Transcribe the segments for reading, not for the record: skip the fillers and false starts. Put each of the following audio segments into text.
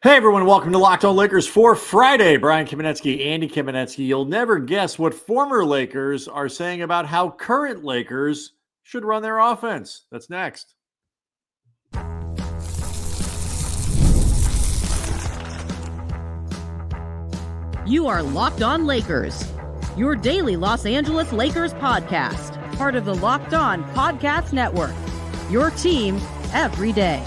Hey everyone, welcome to Locked On Lakers for Friday. Brian Kamenetsky, Andy Kamenetsky. You'll never guess what former Lakers are saying about how current Lakers should run their offense. That's next. You are Locked On Lakers, your daily Los Angeles Lakers podcast, part of the Locked On Podcast Network, your team every day.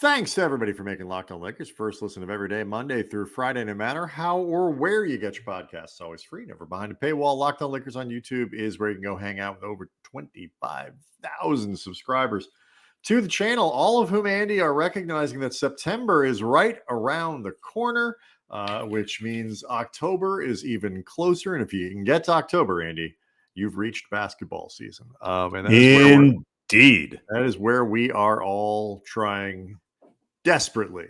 Thanks to everybody for making Locked On Lakers first listen of every day, Monday through Friday, no matter how or where you get your podcasts. It's always free, never behind a paywall. Locked On Lakers on YouTube is where you can go hang out with over 25,000 subscribers to the channel, all of whom, Andy, are recognizing that September is right around the corner, which means October is even closer. And if you can get to October, Andy, you've reached basketball season. And that is Indeed. that is where we are all trying desperately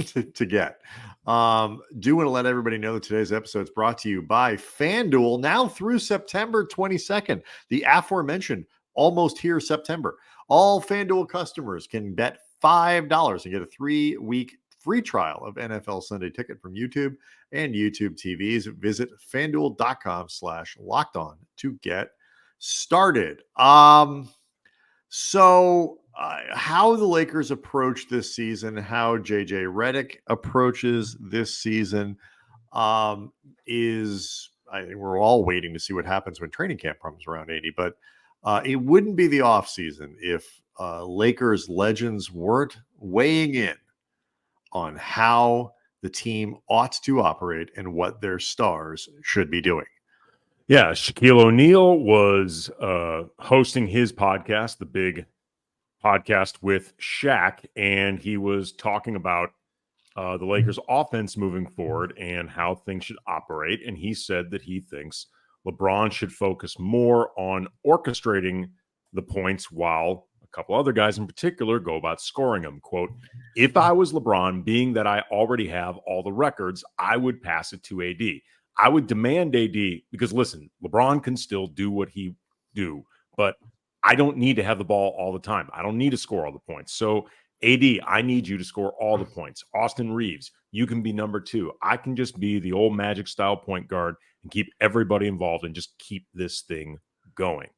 to get. Do want to let everybody know that today's episode is brought to you by FanDuel, now through September 22nd, the aforementioned almost here September. All FanDuel customers can bet $5 and get a 3-week free trial of NFL Sunday Ticket from YouTube and YouTube TVs. Visit FanDuel.com/lockedon to get started. So how the Lakers approach this season, how JJ Redick approaches this season is, I think we're all waiting to see what happens when training camp comes around, 80. But it wouldn't be the offseason if Lakers legends weren't weighing in on how the team ought to operate and what their stars should be doing. Yeah, Shaquille O'Neal was hosting his podcast, the big podcast with Shaq, and he was talking about the Lakers' offense moving forward and how things should operate. And he said that he thinks LeBron should focus more on orchestrating the points while a couple other guys in particular go about scoring them. Quote, "If I was LeBron, being that I already have all the records, I would pass it to AD. I would demand AD because, listen, LeBron can still do what he do, but I don't need to have the ball all the time. I don't need to score all the points. So, AD, I need you to score all the points. Austin Reaves, you can be number 2. I can just be the old Magic style point guard and keep everybody involved and just keep this thing going."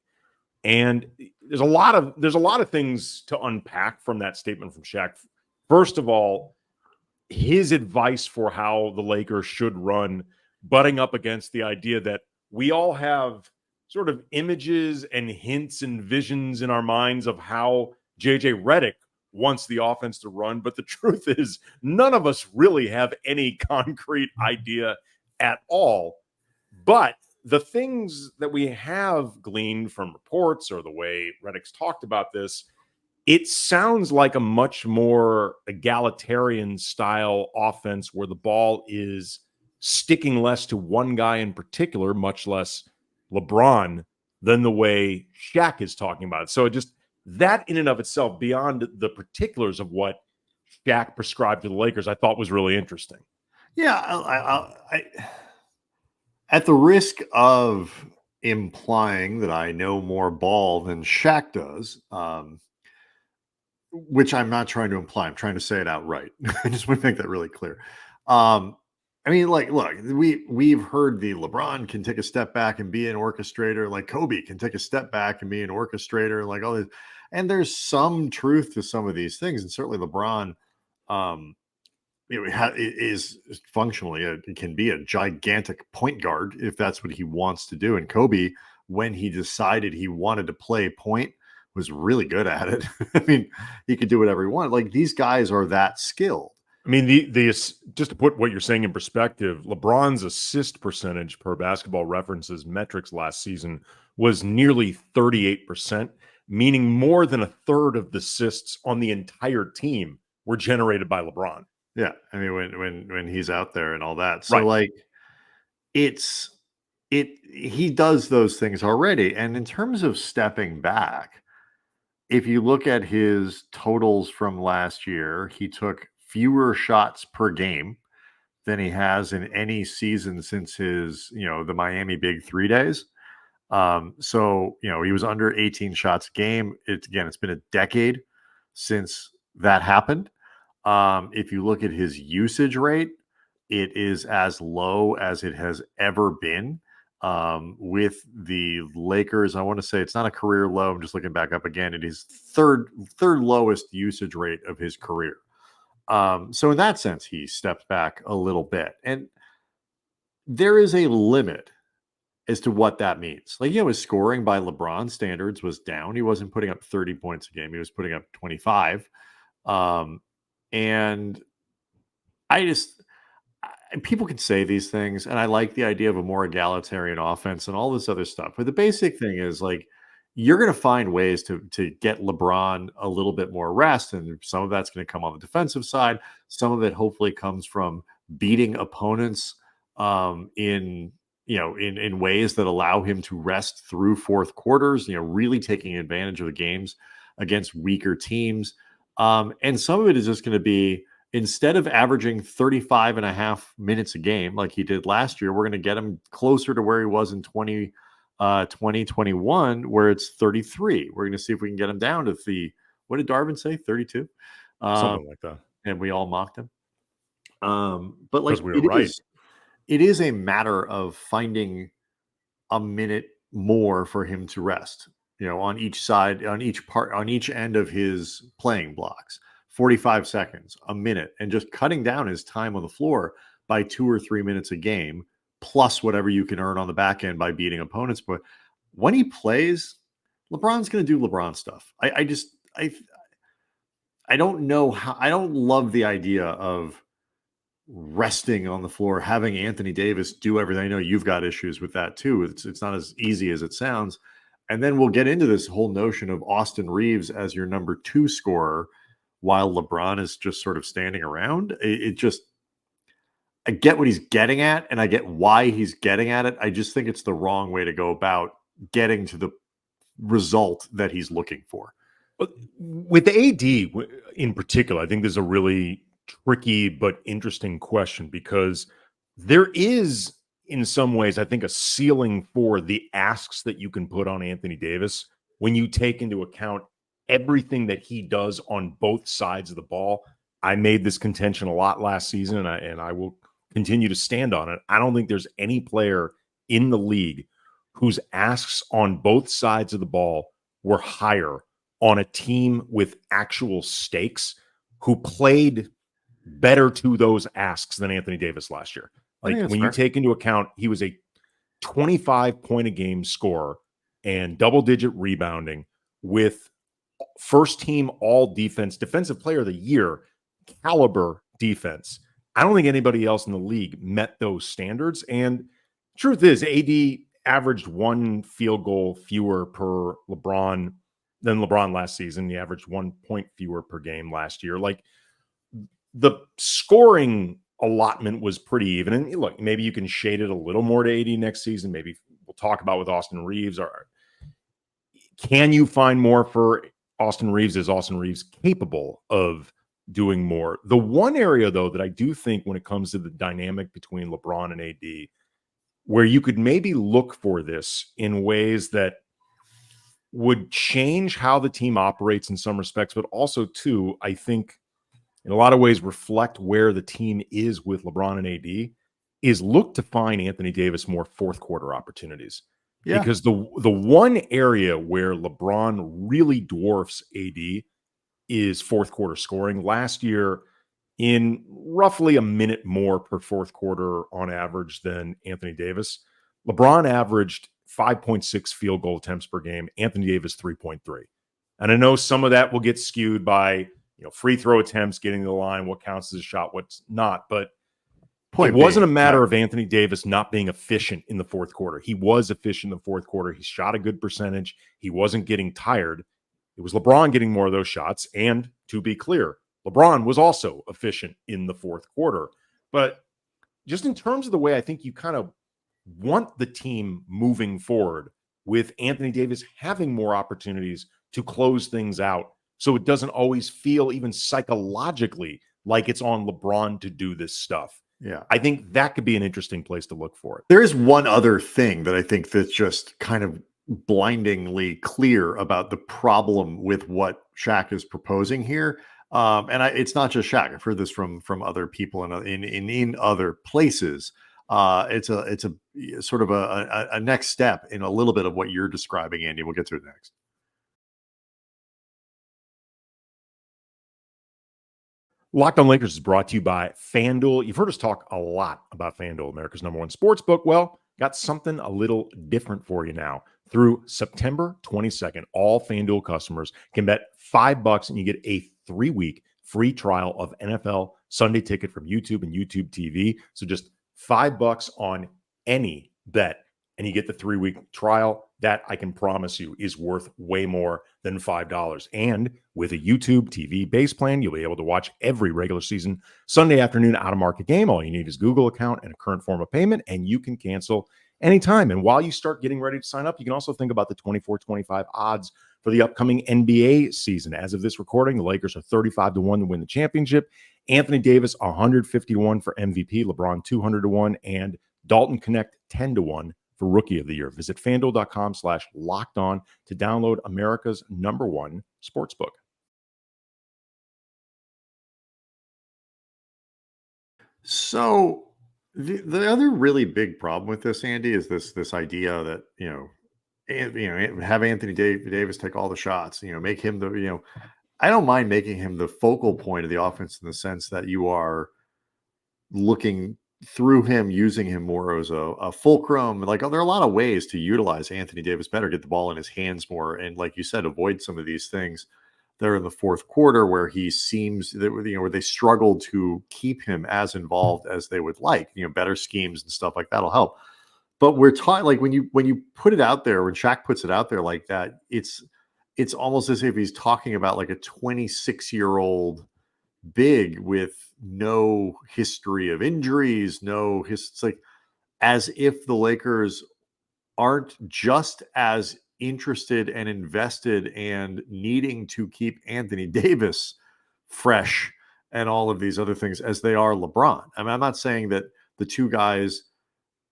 And there's a lot of things to unpack from that statement from Shaq. First of all, his advice for how the Lakers should run, butting up against the idea that we all have sort of images and hints and visions in our minds of how JJ Redick wants the offense to run. But the truth is, none of us really have any concrete idea at all. But the things that we have gleaned from reports or the way Redick's talked about this, it sounds like a much more egalitarian style offense where the ball is sticking less to one guy in particular, much less LeBron, than the way Shaq is talking about it. So just that in and of itself, beyond the particulars of what Shaq prescribed to the Lakers, I thought was really interesting. Yeah, I at the risk of implying that I know more ball than Shaq does, which I'm not trying to imply. I'm trying to say it outright. I just want to make that really clear. I mean, like, look, we've heard the LeBron can take a step back and be an orchestrator, like Kobe can take a step back and be an orchestrator, like all this. And there's some truth to some of these things, and certainly LeBron, is functionally can be a gigantic point guard if that's what he wants to do. And Kobe, when he decided he wanted to play point, was really good at it. I mean, he could do whatever he wanted. Like, these guys are that skilled. I mean, the just to put what you're saying in perspective, LeBron's assist percentage per Basketball References metrics last season was nearly 38%, meaning more than a third of the assists on the entire team were generated by LeBron. Yeah, I mean, when he's out there and all that. So, right. Like, he does those things already. And in terms of stepping back, if you look at his totals from last year, he took fewer shots per game than he has in any season since his, the Miami Big 3 days. So, he was under 18 shots a game. It's been a decade since that happened. If you look at his usage rate, it is as low as it has ever been. With the Lakers, I want to say it's not a career low. I'm just looking back up again. It is third lowest usage rate of his career. So in that sense, he stepped back a little bit, and there is a limit as to what that means. Like, his scoring by LeBron standards was down. He wasn't putting up 30 points a game. He was putting up 25. And people can say these things, and I like the idea of a more egalitarian offense and all this other stuff. But the basic thing is, like, you're going to find ways to get LeBron a little bit more rest, and some of that's going to come on the defensive side. Some of it hopefully comes from beating opponents in ways that allow him to rest through fourth quarters. Really taking advantage of the games against weaker teams, and some of it is just going to be, instead of averaging 35 and a half minutes a game like he did last year, we're going to get him closer to where he was in 2021, where it's 33. We're going to see if we can get him down to what did Darvin say? 32? Something like that. And we all mocked him. But like, we were right. It is a matter of finding a minute more for him to rest, on each side, on each end of his playing blocks. 45 seconds, a minute, and just cutting down his time on the floor by 2 or 3 minutes a game, plus whatever you can earn on the back end by beating opponents. But when he plays, LeBron's going to do LeBron stuff. I don't know how. I don't love the idea of resting on the floor, having Anthony Davis do everything. I know you've got issues with that too. It's not as easy as it sounds. And then we'll get into this whole notion of Austin Reaves as your number 2 scorer, while LeBron is just sort of standing around. I get what he's getting at, and I get why he's getting at it. I just think it's the wrong way to go about getting to the result that he's looking for. With AD in particular, I think there's a really tricky but interesting question, because there is, in some ways, I think, a ceiling for the asks that you can put on Anthony Davis when you take into account everything that he does on both sides of the ball. I made this contention a lot last season, and I will continue to stand on it. I don't think there's any player in the league whose asks on both sides of the ball were higher on a team with actual stakes, who played better to those asks than Anthony Davis last year. Like, when you take into account, he was a 25-point-a-game scorer and double-digit rebounding with first team all defensive player of the year caliber defense. I don't think anybody else in the league met those standards. And truth is, AD averaged 1 field goal fewer per LeBron than LeBron last season. He averaged 1 point fewer per game last year. Like, the scoring allotment was pretty even. And look, maybe you can shade it a little more to AD next season. Maybe we'll talk about with Austin Reaves. Or can you find more for Austin Reaves? Is Austin Reaves capable of doing more? The one area, though, that I do think, when it comes to the dynamic between LeBron and AD, where you could maybe look for this in ways that would change how the team operates in some respects, but also, too, I think in a lot of ways reflect where the team is with LeBron and AD, is look to find Anthony Davis more fourth quarter opportunities. Yeah. Because the one area where LeBron really dwarfs AD is fourth quarter scoring. Last year, in roughly a minute more per fourth quarter on average than Anthony Davis, LeBron averaged 5.6 field goal attempts per game. Anthony Davis 3.3. And I know some of that will get skewed by free throw attempts, getting to the line, what counts as a shot, what's not. But it wasn't a matter of Anthony Davis not being efficient in the fourth quarter. He was efficient in the fourth quarter. He shot a good percentage. He wasn't getting tired. It was LeBron getting more of those shots. And to be clear, LeBron was also efficient in the fourth quarter. But just in terms of the way I think you kind of want the team moving forward, with Anthony Davis having more opportunities to close things out, so it doesn't always feel, even psychologically, like it's on LeBron to do this stuff. Yeah. I think that could be an interesting place to look for it. There is one other thing that I think that's just kind of blindingly clear about the problem with what Shaq is proposing here. It's not just Shaq. I've heard this from other people in other places. It's a sort of a next step in a little bit of what you're describing, Andy. We'll get to it next. Locked on Lakers is brought to you by FanDuel. You've heard us talk a lot about FanDuel, America's #1 sports book. Well, got something a little different for you now. Through September 22nd, all FanDuel customers can bet $5 and you get a 3-week free trial of NFL Sunday Ticket from YouTube and YouTube TV. So just $5 on any bet and you get the 3-week trial. That I can promise you is worth way more than $5. And with a YouTube TV base plan, you'll be able to watch every regular season Sunday afternoon out-of-market game. All you need is a Google account and a current form of payment, and you can cancel anytime. And while you start getting ready to sign up, you can also think about the 24-25 odds for the upcoming NBA season. As of this recording, the Lakers are 35-1 to win the championship. Anthony Davis, 150-1 for MVP. LeBron, 200-1. And Dalton Connect, 10-1 for Rookie of the Year. Visit FanDuel.com/lockedon to download America's #1 sportsbook. So the other really big problem with this, Andy, is this idea that have Anthony Davis take all the shots. Make him the I don't mind making him the focal point of the offense in the sense that you are looking through him, using him more as a fulcrum. Like, there are a lot of ways to utilize Anthony Davis better, get the ball in his hands more, and like you said, avoid some of these things there in the fourth quarter where he seems that where they struggled to keep him as involved as they would like. Better schemes and stuff like that'll help. But we're taught, like, when you put it out there, when Shaq puts it out there like that, it's almost as if he's talking about like a 26-year-old big with no history of injuries, it's like as if the Lakers aren't just as interested and invested and needing to keep Anthony Davis fresh and all of these other things as they are LeBron. I mean, I'm not saying that the two guys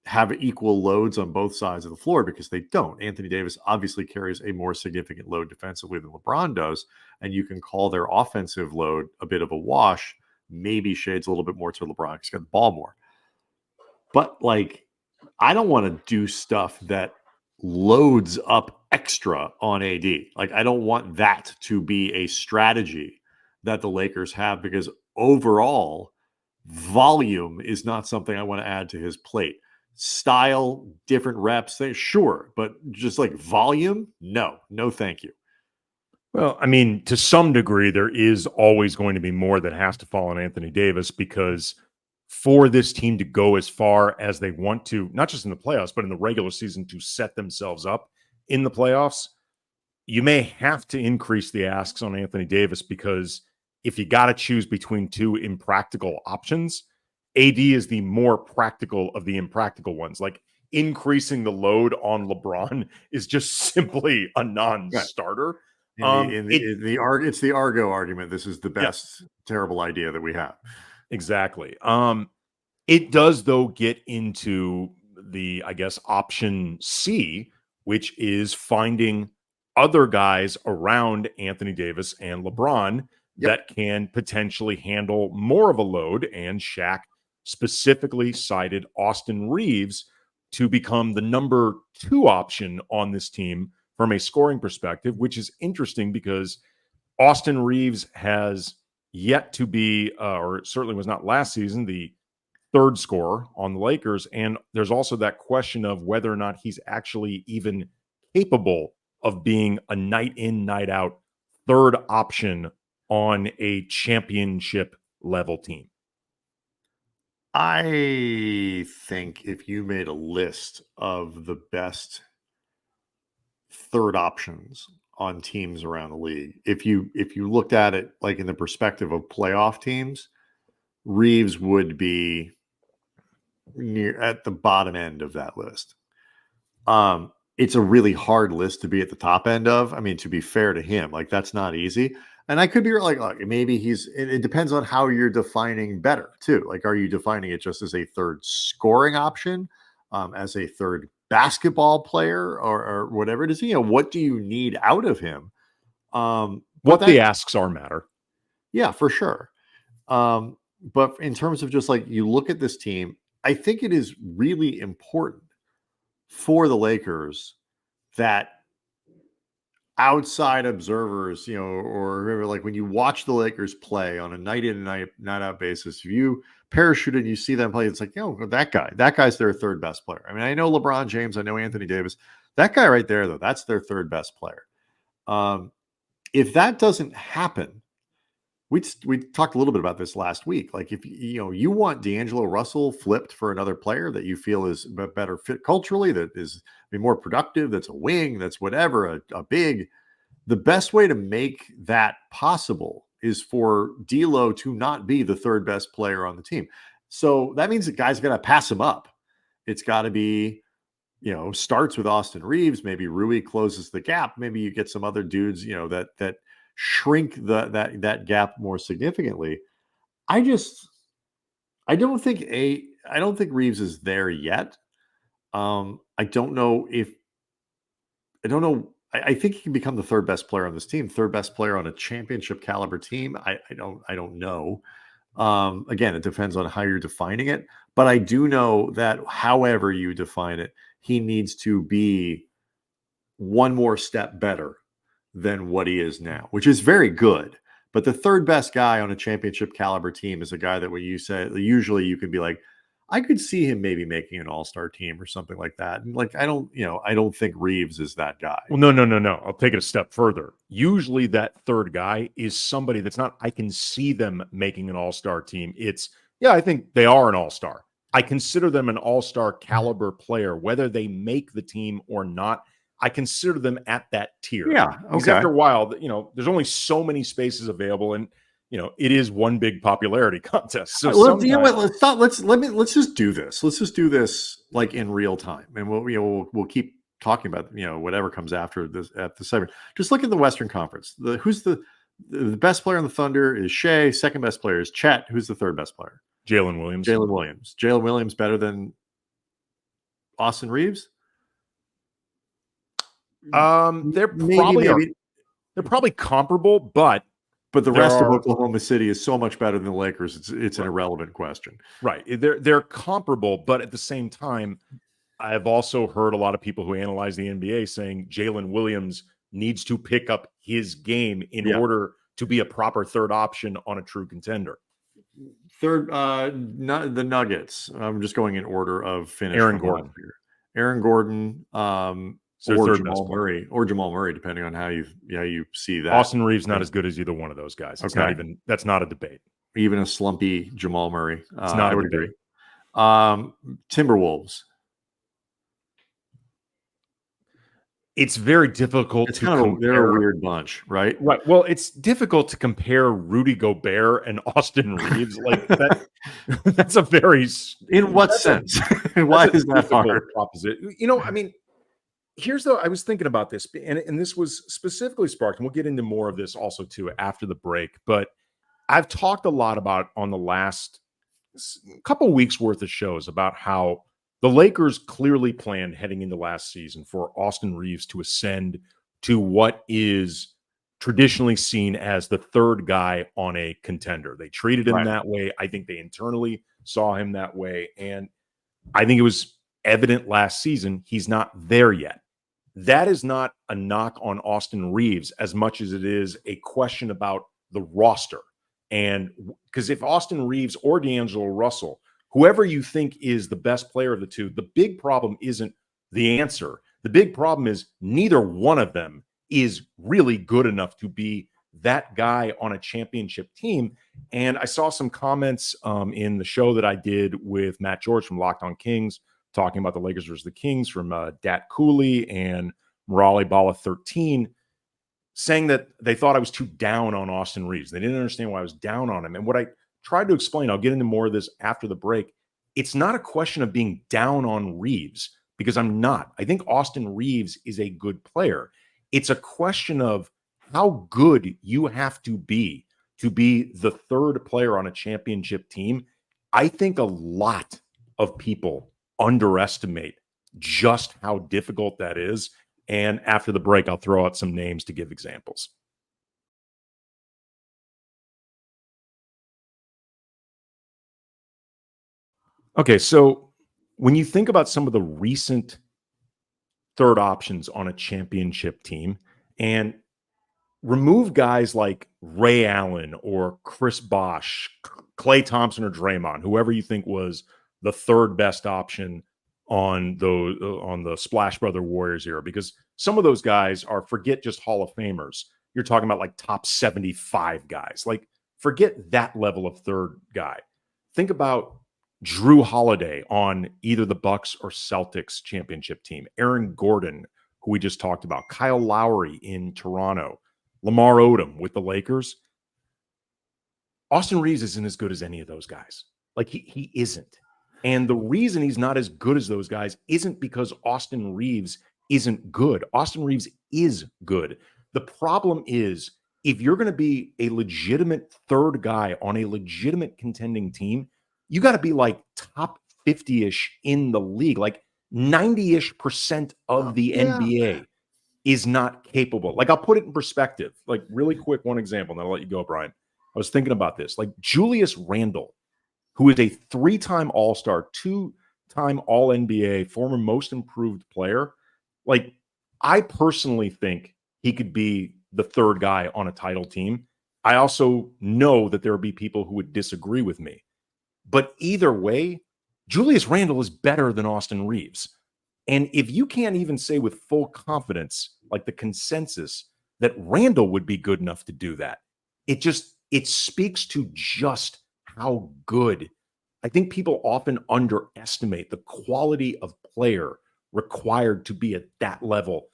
have equal loads on both sides of the floor, because they don't. Anthony Davis obviously carries a more significant load defensively than LeBron does, and you can call their offensive load a bit of a wash, maybe shades a little bit more to LeBron because he's got the ball more. But like, I don't want to do stuff that loads up extra on AD. Like, I don't want that to be a strategy that the Lakers have, because overall volume is not something I want to add to his plate. Style, different reps, sure, but just like volume, no, thank you. Well, I mean, to some degree, there is always going to be more that has to fall on Anthony Davis, because for this team to go as far as they want to, not just in the playoffs, but in the regular season, to set themselves up in the playoffs, you may have to increase the asks on Anthony Davis, because if you got to choose between two impractical options, AD is the more practical of the impractical ones. Like, increasing the load on LeBron is just simply a non-starter. It's the Argo argument. This is the best terrible idea that we have. Exactly. It does, though, get into the, I guess, option C, which is finding other guys around Anthony Davis and LeBron that can potentially handle more of a load. And Shaq specifically cited Austin Reaves to become the number 2 option on this team from a scoring perspective, which is interesting because Austin Reaves has yet to be, or certainly was not last season, the 3rd scorer on the Lakers. And there's also that question of whether or not he's actually even capable of being a night in, night out 3rd option on a championship level team. I think if you made a list of the best 3rd options on teams around the league, if you looked at it like in the perspective of playoff teams, Reaves would be near at the bottom end of that list. It's a really hard list to be at the top end of. I mean, to be fair to him, like, that's not easy. And I could be like maybe it depends on how you're defining better too. Like, are you defining it just as a 3rd scoring option, as a 3rd basketball player, or whatever it is? What do you need out of him? What the asks are matter. Yeah, for sure. But in terms of just like you look at this team, I think it is really important for the Lakers that outside observers, or remember, like when you watch the Lakers play on a night in and night out basis, if you parachute and you see them play, it's like, that guy's their third best player. I mean, I know LeBron James, I know Anthony Davis. That guy right there, though, that's their third best player. If that doesn't happen, we talked a little bit about this last week. Like if you want D'Angelo Russell flipped for another player that you feel is better fit culturally, that is more productive, that's a wing, that's whatever, a big. The best way to make that possible is for D'Lo to not be the third best player on the team. So that means the guy's going to pass him up. It's got to be, starts with Austin Reaves. Maybe Rui closes the gap. Maybe you get some other dudes, that shrink that gap more significantly. I don't think Reaves is there yet. I don't know. I think he can become the third best player on this team, third best player on a championship caliber team. I don't know. Again, it depends on how you're defining it, but I do know that however you define it, he needs to be one more step better than what he is now, which is very good. But the third best guy on a championship caliber team is a guy that when you say, usually you can be like, I could see him maybe making an all-star team or something like that. And like, I don't think Reaves is that guy. Well, no. I'll take it a step further. Usually that third guy is somebody that's not, I can see them making an all-star team. It's, I think they are an all-star. I consider them an all-star caliber player, whether they make the team or not. I consider them at that tier. Yeah. Okay. Because after a while, there's only so many spaces available, and it is one big popularity contest. So you know what? Let's just do this. Let's just do this like in real time, and we'll keep talking about whatever comes after this at the segment. Just look at the Western Conference. Who's the best player on the Thunder is Shea. Second best player is Chet. Who's the third best player? Jalen Williams. Jalen Williams better than Austin Reaves? They're probably comparable, but the rest of Oklahoma City is so much better than the Lakers. It's an irrelevant question. Right. They're comparable, but at the same time, I've also heard a lot of people who analyze the NBA saying Jalen Williams needs to pick up his game in order to be a proper third option on a true contender. Third, the Nuggets. I'm just going in order of finish. Aaron Gordon. Or Jamal Murray, depending on how you see that. Austin Reaves not as good as either one of those guys. It's that's not a debate. Even a slumpy Jamal Murray. It's not. I would agree. Timberwolves. It's very difficult to compare. They're a weird bunch, right? Right. Well, it's difficult to compare Rudy Gobert and Austin Reaves. Like that. That's a very. In what sense? Why is that hard? Proposition. I mean. I was thinking about this, and this was specifically sparked, and we'll get into more of this also too after the break, but I've talked a lot about on the last couple weeks worth of shows about how the Lakers clearly planned heading into last season for Austin Reaves to ascend to what is traditionally seen as the third guy on a contender. They treated him that way. I think they internally saw him that way, and I think it was evident last season he's not there yet. That is not a knock on Austin Reaves as much as it is a question about the roster. And because if Austin Reaves or D'Angelo Russell, whoever you think is the best player of the two, the big problem isn't the answer. The big problem is neither one of them is really good enough to be that guy on a championship team. And I saw some comments in the show that I did with Matt George from Locked On Kings, talking about the Lakers versus the Kings, from Dat Cooley and Morale Bala 13, saying that they thought I was too down on Austin Reaves. They didn't understand why I was down on him. And what I tried to explain, I'll get into more of this after the break, it's not a question of being down on Reaves, because I'm not. I think Austin Reaves is a good player. It's a question of how good you have to be the third player on a championship team. I think a lot of people underestimate just how difficult that is. And after the break, I'll throw out some names to give examples. Okay, so when you think about some of the recent third options on a championship team and remove guys like Ray Allen or Chris Bosh, Klay Thompson or Draymond, whoever you think was the third best option on the Splash Brother Warriors era, because some of those guys are, forget just Hall of Famers. You're talking about like top 75 guys. Like, forget that level of third guy. Think about Drew Holiday on either the Bucks or Celtics championship team, Aaron Gordon, who we just talked about, Kyle Lowry in Toronto, Lamar Odom with the Lakers. Austin Reaves isn't as good as any of those guys. Like, he isn't. And the reason he's not as good as those guys isn't because Austin Reaves isn't good. Austin Reaves is good. The problem is, if you're going to be a legitimate third guy on a legitimate contending team, you got to be like top 50-ish in the league. Like 90-ish% of the NBA is not capable. Like, I'll put it in perspective. Like, really quick, one example, and then I'll let you go, Brian. I was thinking about this. Like, Julius Randle, who is a 3-time All-Star, 2-time All-NBA, former most improved player. Like, I personally think he could be the third guy on a title team. I also know that there will be people who would disagree with me. But either way, Julius Randle is better than Austin Reaves. And if you can't even say with full confidence, like the consensus, that Randle would be good enough to do that, it speaks to just how good. I think people often underestimate the quality of player required to be at that level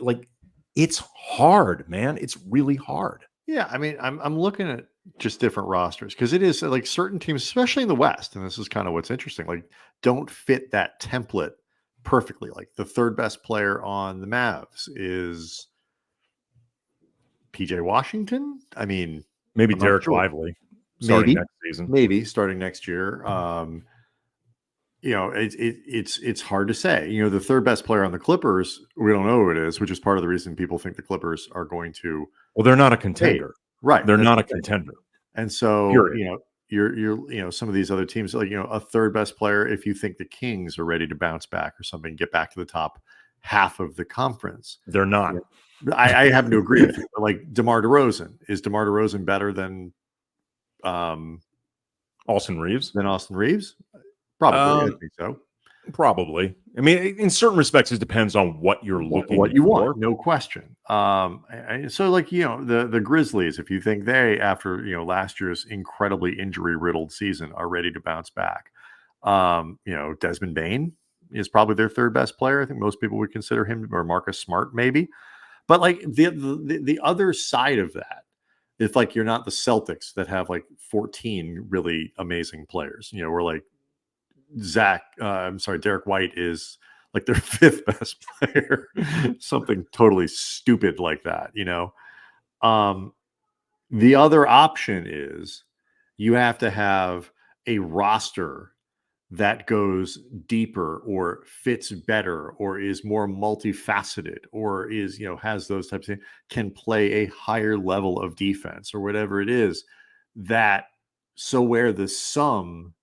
like, it's hard, man. It's really hard. Yeah, I mean, I'm looking at just different rosters because it is like certain teams, especially in the West, and this is kind of what's interesting, like don't fit that template perfectly. Like the third best player on the Mavs is PJ Washington. I mean, maybe I'm Derek sure. Lively starting next season. Maybe starting next year. It's hard to say. The third best player on the Clippers, we don't know who it is, which is part of the reason people think the Clippers are going to. Well, they're not a contender, right? They're not a contender, and so period. You're some of these other teams, like a third best player. If you think the Kings are ready to bounce back or something, get back to the top half of the conference, they're not. I happen to agree with you. Like DeMar DeRozan, is DeMar DeRozan better than Austin Reaves? Probably, I think so. Probably. I mean, in certain respects, it depends on what you're looking what you for. want, no question. So like the Grizzlies, if you think they, after last year's incredibly injury riddled season, are ready to bounce back, Desmond Bane is probably their third best player. I think most people would consider him, or Marcus Smart maybe. But like the other side of that, it's like you're not the Celtics that have like 14 really amazing players. We're like Derek White is like their fifth best player, something totally stupid like that. The other option is you have to have a roster that goes deeper or fits better or is more multifaceted or is, has those types of things, can play a higher level of defense or whatever it is, so where the sum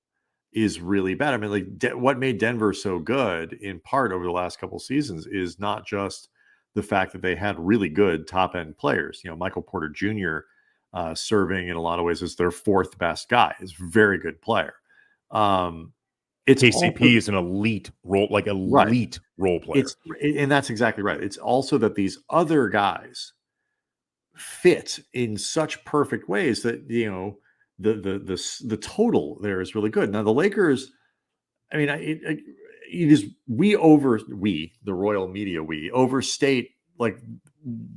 is really bad. I mean, like what made Denver so good in part over the last couple of seasons is not just the fact that they had really good top end players. Michael Porter Jr. Serving in a lot of ways as their fourth best guy, is a very good player. It's KCP is an elite role, role player. And that's exactly right. It's also that these other guys fit in such perfect ways that, the total there is really good. Now the Lakers, I mean, the royal media, we overstate like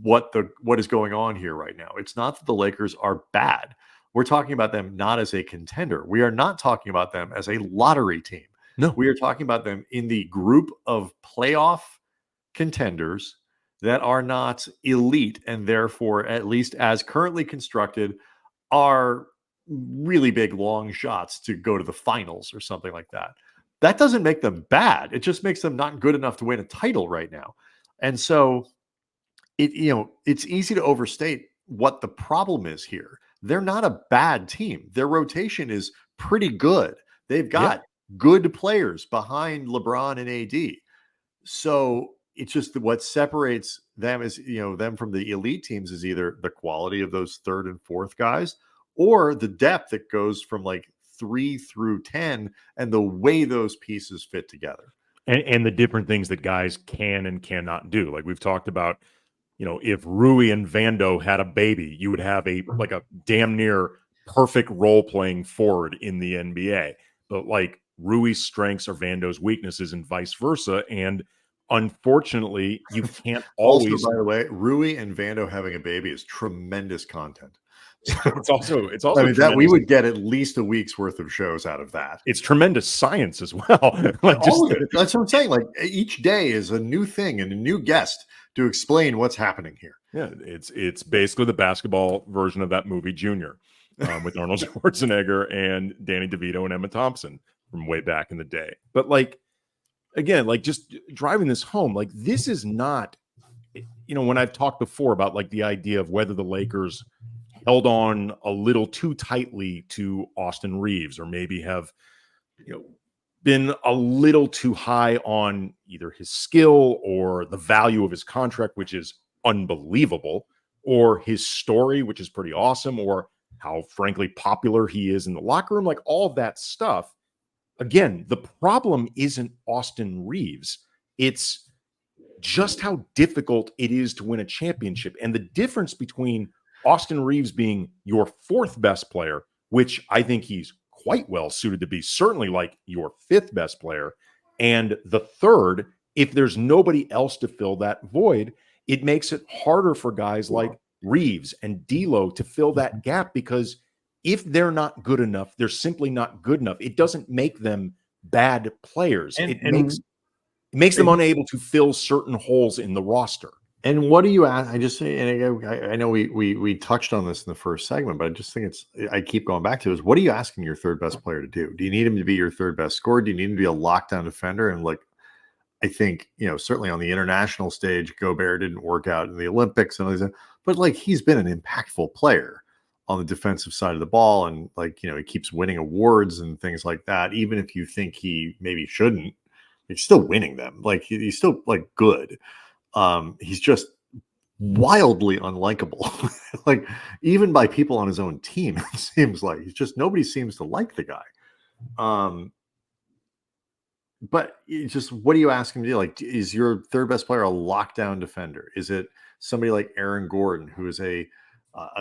what is going on here right now. It's not that the Lakers are bad. We're talking about them not as a contender. We are not talking about them as a lottery team. No, we are talking about them in the group of playoff contenders that are not elite and therefore, at least as currently constructed, are really big long shots to go to the finals or something like that. That doesn't make them bad. It just makes them not good enough to win a title right now. And so it's easy to overstate what the problem is here. They're not a bad team. Their rotation is pretty good. They've got good players behind LeBron and AD. So it's just what separates them is, them from the elite teams is either the quality of those third and fourth guys or the depth that goes from like 3 through 10 and the way those pieces fit together. And the different things that guys can and cannot do. Like we've talked about, if Rui and Vando had a baby, you would have a damn near perfect role playing forward in the NBA. But like Rui's strengths are Vando's weaknesses and vice versa. And unfortunately, you can't always. Also, by the way, Rui and Vando having a baby is tremendous content. It's also I mean, that we would get at least a week's worth of shows out of that. It's tremendous science as well. That's what I'm saying. Like each day is a new thing and a new guest to explain what's happening here. Yeah, it's basically the basketball version of that movie Junior, with Arnold Schwarzenegger and Danny DeVito and Emma Thompson from way back in the day. But like, again, like just driving this home, like this is not, when I've talked before about like the idea of whether the Lakers held on a little too tightly to Austin Reaves or maybe have, been a little too high on either his skill or the value of his contract, which is unbelievable, or his story, which is pretty awesome, or how frankly popular he is in the locker room, like all of that stuff. Again, the problem isn't Austin Reaves. It's just how difficult it is to win a championship. And the difference between Austin Reaves being your fourth best player, which I think he's quite well suited to be, certainly like your fifth best player, and the third, if there's nobody else to fill that void, it makes it harder for guys like Reaves and D'Lo to fill that gap, because if they're not good enough, they're simply not good enough. It doesn't make them bad players. It makes them unable to fill certain holes in the roster. And what do you ask? I know we touched on this in the first segment, but I just think I keep going back to is what are you asking your third best player to do? Do you need him to be your third best scorer? Do you need him to be a lockdown defender? And like, I think, certainly on the international stage, Gobert didn't work out in the Olympics and all that, but like he's been an impactful player on the defensive side of the ball. And like, he keeps winning awards and things like that. Even if you think he maybe shouldn't, he's still winning them. Like he's still like good. He's just wildly unlikable. Like even by people on his own team, it seems like nobody seems to like the guy. But it's just, what do you ask him to do? Like, is your third best player a lockdown defender? Is it somebody like Aaron Gordon, who is a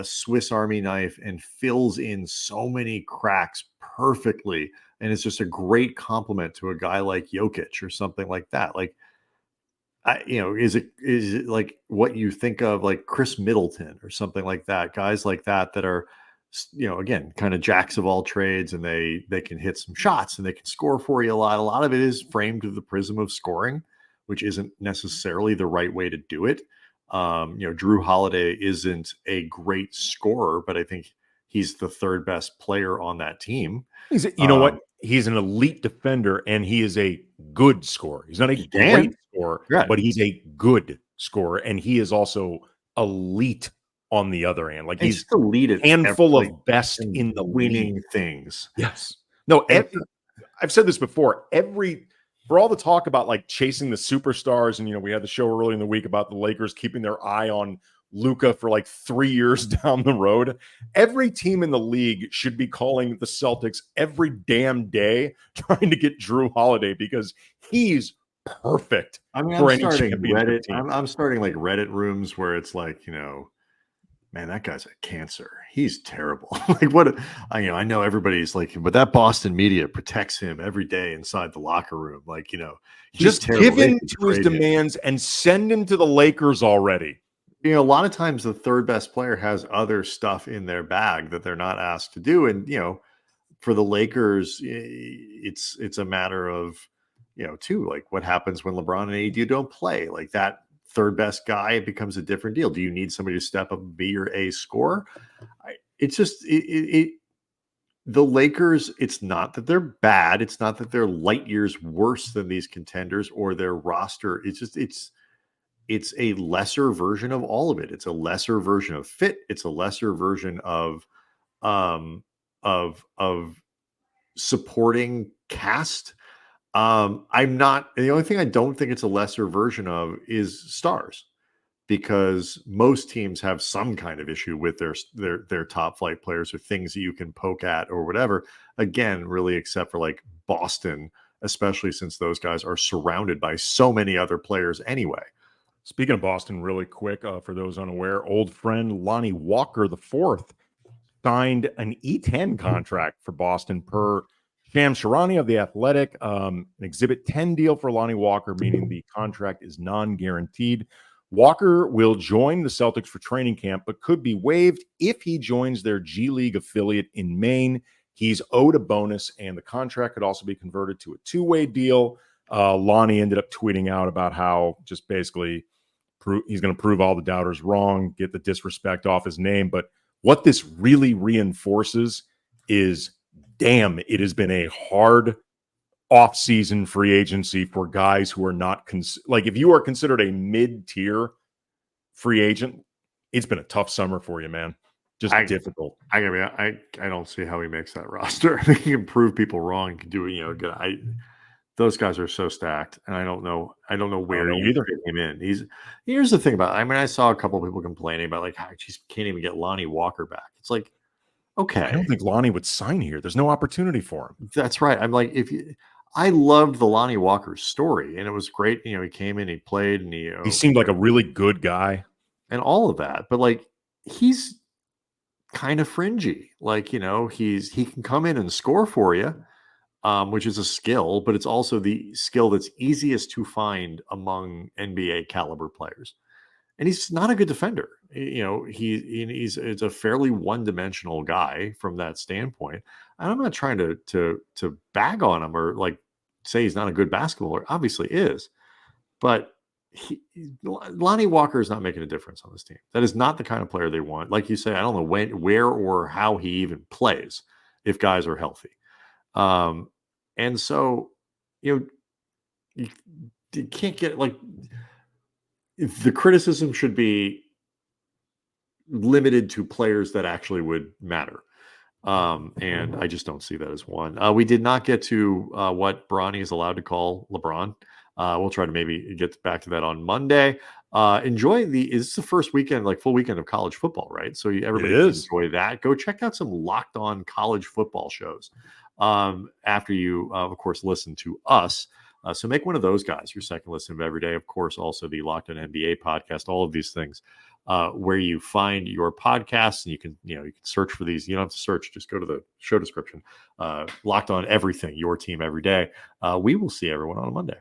Swiss Army knife and fills in so many cracks perfectly, and it's just a great compliment to a guy like Jokic or something like that? Like, is it like what you think of like Chris Middleton or something like that? Guys like that are, again, kind of jacks of all trades, and they can hit some shots and they can score for you a lot. A lot of it is framed through the prism of scoring, which isn't necessarily the right way to do it. Drew Holiday isn't a great scorer, but I think he's the third best player on that team. What? He's an elite defender, and he is a good scorer. He's not a great scorer, but he's a good scorer, and he is also elite on the other hand. Like he's the lead at handful of best in the winning league. Things. Yes. No, I've said this before. For all the talk about like chasing the superstars, and we had the show early in the week about the Lakers keeping their eye on Luka for like 3 years down the road. Every team in the league should be calling the Celtics every damn day trying to get Drew Holiday, because he's perfect. I mean, I'm starting Reddit. I'm starting like Reddit rooms where it's like, man, that guy's a cancer. He's terrible. Like what? I know everybody's like, but that Boston media protects him every day inside the locker room. Like, just give in to his demands and send him to the Lakers already. A lot of times the third best player has other stuff in their bag that they're not asked to do. And, for the Lakers, it's a matter of, too, like what happens when LeBron and AD don't play. Like that third best guy, it becomes a different deal. Do you need somebody to step up and be your A scorer? It's just the Lakers. It's not that they're bad. It's not that they're light years worse than these contenders or their roster. It's just it's a lesser version of all of it. It's a lesser version of fit. It's a lesser version of supporting cast. The only thing I don't think it's a lesser version of is stars, because most teams have some kind of issue with their top flight players or things that you can poke at or whatever. Again, really, except for like Boston, especially since those guys are surrounded by so many other players anyway. Speaking of Boston, really quick, for those unaware, old friend Lonnie Walker the fourth signed an E10 contract for Boston per Sham Sharani of The Athletic. An Exhibit 10 deal for Lonnie Walker, meaning the contract is non-guaranteed. Walker will join the Celtics for training camp, but could be waived if he joins their G League affiliate in Maine. He's owed a bonus, and the contract could also be converted to a two-way deal. Lonnie ended up tweeting out about how just basically he's going to prove all the doubters wrong, get the disrespect off his name. But what this really reinforces is, damn, it has been a hard off-season free agency for guys who are not like, if you are considered a mid-tier free agent, it's been a tough summer for you, man. Just difficult. I don't see how he makes that roster. I think he can prove people wrong. He can do it, good. Those guys are so stacked, and I don't know where you fit him in. Here's the thing about it. I mean, I saw a couple of people complaining about like, I just can't even get Lonnie Walker back. It's like, okay, I don't think Lonnie would sign here. There's no opportunity for him. That's right. I'm like, I loved the Lonnie Walker story, and it was great. He came in, he played, and he seemed like a really good guy, and all of that. But like, he's kind of fringy. Like, he can come in and score for you, which is a skill, but it's also the skill that's easiest to find among NBA caliber players. And he's not a good defender. It's a fairly one-dimensional guy from that standpoint. And I'm not trying to bag on him or like say he's not a good basketballer. Obviously is, but Lonnie Walker is not making a difference on this team. That is not the kind of player they want. Like you say, I don't know where or how he even plays if guys are healthy. And so, you can't get like, the criticism should be limited to players that actually would matter. And I just don't see that as one. We did not get to what Bronny is allowed to call LeBron. We'll try to maybe get back to that on Monday. It's the first weekend, like full weekend of college football, right? So everybody can enjoy that. Go check out some Locked On college football shows after you, of course, listen to us. So make one of those guys your second listen of every day. Of course, also the Locked On NBA podcast, all of these things where you find your podcasts, and you can search for these. You don't have to search, just go to the show description. Locked On Everything, your team every day. We will see everyone on a Monday.